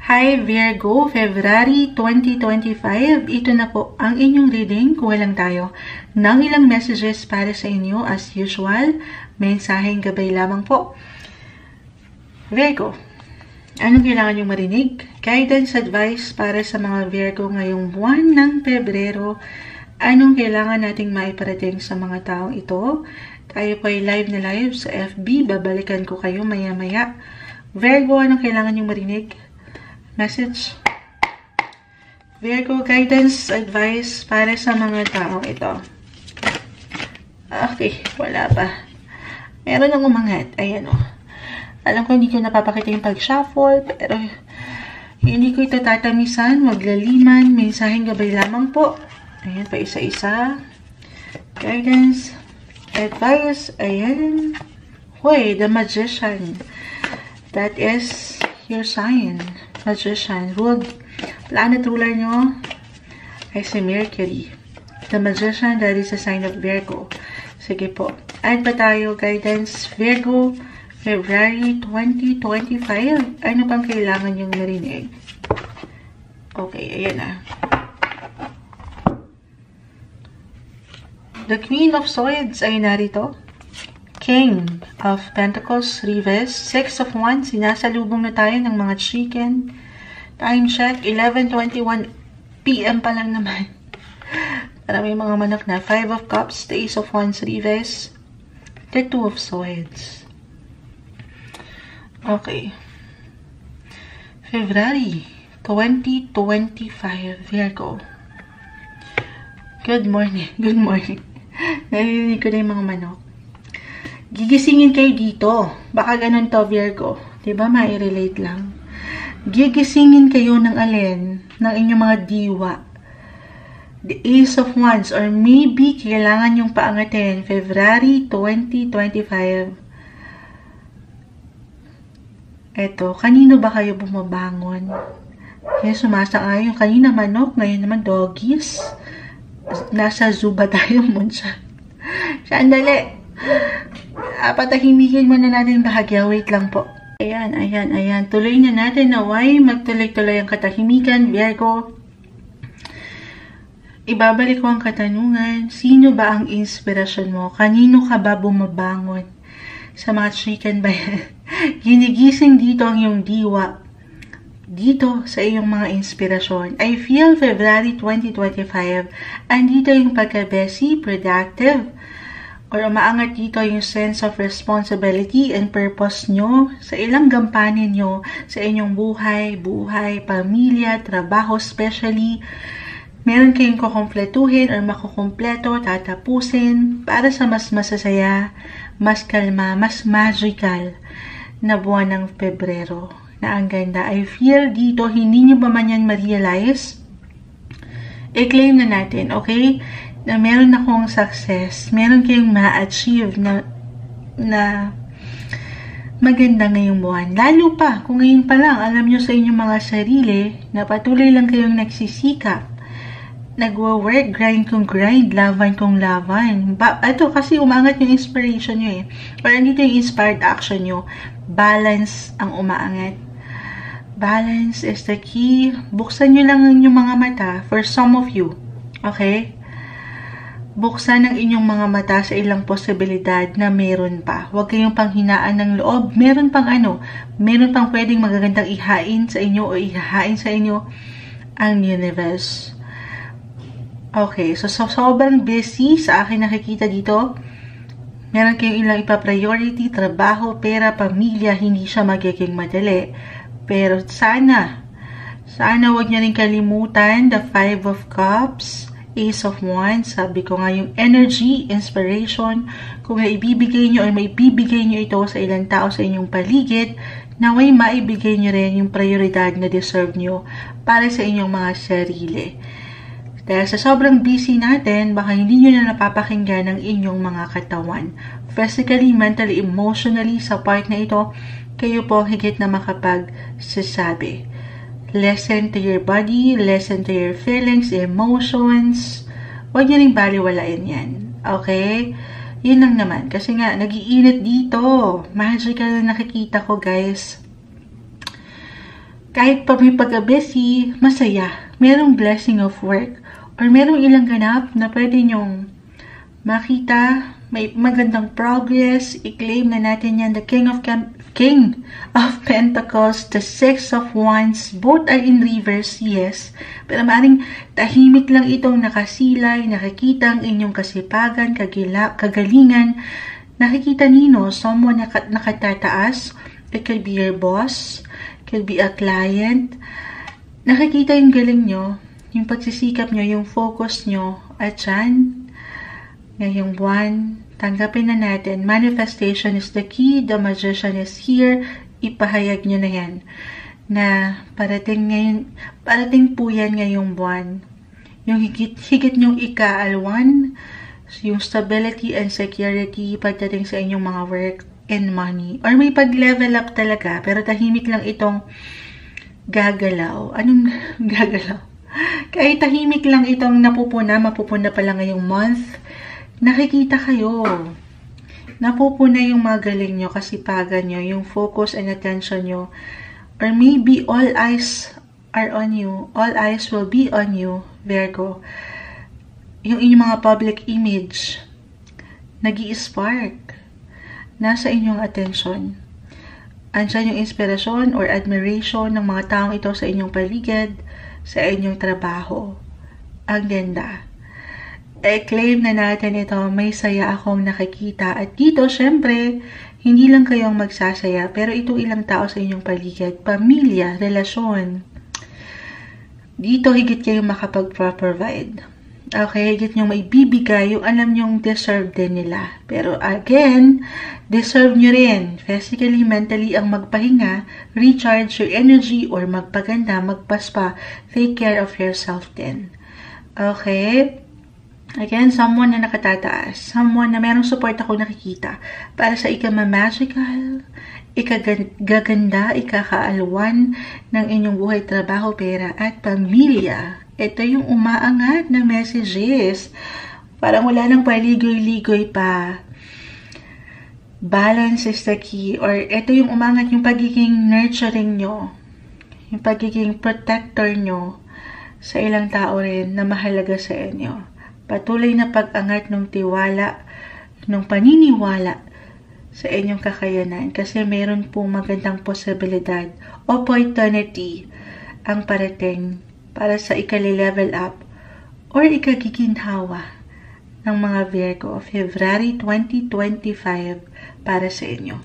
Hi Virgo, February 2025. Ito na po ang inyong reading. Kuha lang tayo ng ilang messages para sa inyo as usual. Mensaheng gabay lamang po. Virgo, anong kailangan nyo marinig? Guidance, advice para sa mga Virgo ngayong buwan ng Pebrero. Anong kailangan nating maiparating sa mga taong ito? Tayo po ay live na live sa FB. Babalikan ko kayo maya-maya. Virgo, anong kailangan nyo marinig? Message. Virgo, guidance, advice para sa mga taong ito. Okay, wala pa. Meron ng umangat. Ayan o. Alam ko hindi ko napapakita yung pag-shuffle, pero hindi ko ito tatamisan. Maglaliman. Mensaheng gabay lamang po. Ayan pa isa-isa. Guidance, advice. Ayan. Hoy, the Magician. That is your sign. Magician. Ruled planet ruler nyo ay si Mercury. The Magician, that is a sign of Virgo. Sige po. Add pa tayo, guidance, Virgo, February 2025. Ano pang kailangan yung marinig? Okay, ayan na. The Queen of Swords ay narito. King of Pentacles, Reverse, Six of Wands, sinasalubong na tayo ng mga chicken. Time check, 11:21 PM pa lang naman. Para may mga manok na. Five of Cups, the Ace of Wands, Reverse, the Two of Swords. Okay. February 2025, Virgo. Good morning. Good morning. Narinig ko na yung mga manok. Gigisingin kayo dito. Baka ganun to, Virgo. Diba? Mai-relate lang. Gigisingin kayo ng alin? Ng inyong mga diwa. The Ace of Wands. Or maybe kailangan yung paangatin. February 2025. Eto. Kanino ba kayo bumabangon? Kaya sumasang-ayon. Kanina manok. Ngayon naman doggies. Nasa zoo ba tayo, Munsa? Sandali. Patahimikin muna natin bahagya. Wait lang po. Ayan, ayan, ayan. Tuloy na natin na why magtuloy-tuloy ang katahimikan, Virgo. Ibabalik ko ang katanungan. Sino ba ang inspirasyon mo? Kanino ka ba bumabangon? Sa mga chicken ba yan? Ginigising dito ang iyong diwa. Dito sa iyong mga inspirasyon. I feel February 2025. Andito yung pagka-busy, productive, or umaangat dito yung sense of responsibility and purpose nyo sa ilang gampanin nyo sa inyong buhay, pamilya, trabaho, especially. Meron kayong kukumpletuhin or makukumpleto, tatapusin para sa mas masasaya, mas kalma, mas magical na buwan ng Pebrero. Na ang ganda. I feel dito, hindi nyo ba man yan ma-realize? I-claim na natin, okay? Na meron akong success, meron kayong ma-achieve na maganda ngayong buwan. Lalo pa, kung ngayon pa lang, alam nyo sa inyong mga sarili, na patuloy lang kayong nagsisikap, nagwa-work, grind kong grind, laban kong laban. Ito, kasi umaangat yung inspiration nyo eh. Or andito yung inspired action nyo. Balance ang umaangat. Balance is the key. Buksan nyo lang yung mga mata for some of you. Okay? Buksan ang inyong mga mata sa ilang posibilidad na meron pa. Huwag kayong panghinaan ng loob. Meron pang meron pang pwedeng magagandang ihain sa inyo o ihahain sa inyo ang universe. Okay, so sobrang busy sa akin nakikita dito. Meron kayong ilang ipa-priority, trabaho, pera, pamilya. Hindi siya magiging madali. Pero sana huwag niyo rin kalimutan the Five of Cups, Ace of Wands. Sabi ko nga yung energy, inspiration, kung may ibibigay nyo or may ibibigay nyo ito sa ilang tao sa inyong paligid, naway maibigay nyo rin yung prioridad na deserve nyo para sa inyong mga sarili. Dahil sa sobrang busy natin, baka hindi nyo na napapakinggan ang inyong mga katawan. Physically, mentally, emotionally, sa part na ito, kayo po higit na makapagsasabi. Listen to your body, listen to your feelings, emotions. Huwag nyo rin baliwalain yan. Okay? Yun lang naman. Kasi nga, nag-iinit dito. Magical na nakikita ko, guys. Kahit pa may pagka-busy, masaya. Merong blessing of work. Or merong ilang ganap na pwede nyong makita, may magandang progress, i-claim na natin yan, the King of Pentacles, the Six of Wands, both are in reverse, yes. Pero maaaring tahimik lang itong nakasilay, nakikita ang inyong kasipagan, kagalingan, nakikita nino, someone nakatataas, it could be your boss, could be a client, nakikita yung galing nyo, yung pagsisikap nyo, yung focus nyo, at yan, ngayong buwan, tanggapin na natin, manifestation is the key, the magician is here, ipahayag nyo na yan, na parating po yan ngayong buwan, yung higit nyong ika-alwan, yung stability and security pagdating sa inyong mga work and money, or may pag-level up talaga, pero tahimik lang itong gagalaw. Anong gagalaw? Kahit tahimik lang itong mapupuna pa lang ngayong month, nakikita kayo. Napupuna yung mga galing nyo, kasipagan nyo, yung focus and attention nyo. Or maybe all eyes are on you. All eyes will be on you, Virgo. Yung inyong mga public image, nag-i-spark. Nasa inyong attention. Andyan yung inspirasyon or admiration ng mga taong ito sa inyong paligid, sa inyong trabaho. Ang ganda. I-claim na natin ito, may saya akong nakikita. At dito, syempre, hindi lang kayong magsasaya, pero itong ilang tao sa inyong paligid, pamilya, relasyon. Dito, higit kayong makapag-provide. Okay, higit nyo maibibigay yung alam nyong deserve din nila. Pero again, deserve nyo rin, physically, mentally, ang magpahinga, recharge your energy, or magpaganda, magpaspa, take care of yourself din. Okay? Again, someone na nakatataas, someone na merong support ako nakikita para sa ika-magical, ikagaganda, ikakaalwan ng inyong buhay, trabaho, pera, at pamilya. Ito yung umaangat na messages. Parang wala nang paligoy-ligoy pa. Balance is the key. Or ito yung umangat, yung pagiging nurturing nyo. Yung pagiging protector nyo sa ilang tao rin na mahalaga sa inyo. Patuloy na pag-angat ng tiwala, ng paniniwala sa inyong kakayanan. Kasi meron pong magandang posibilidad, opportunity ang parating para sa ikali-level up or ikagiginhawa ng mga Virgo, February 2025 para sa inyo.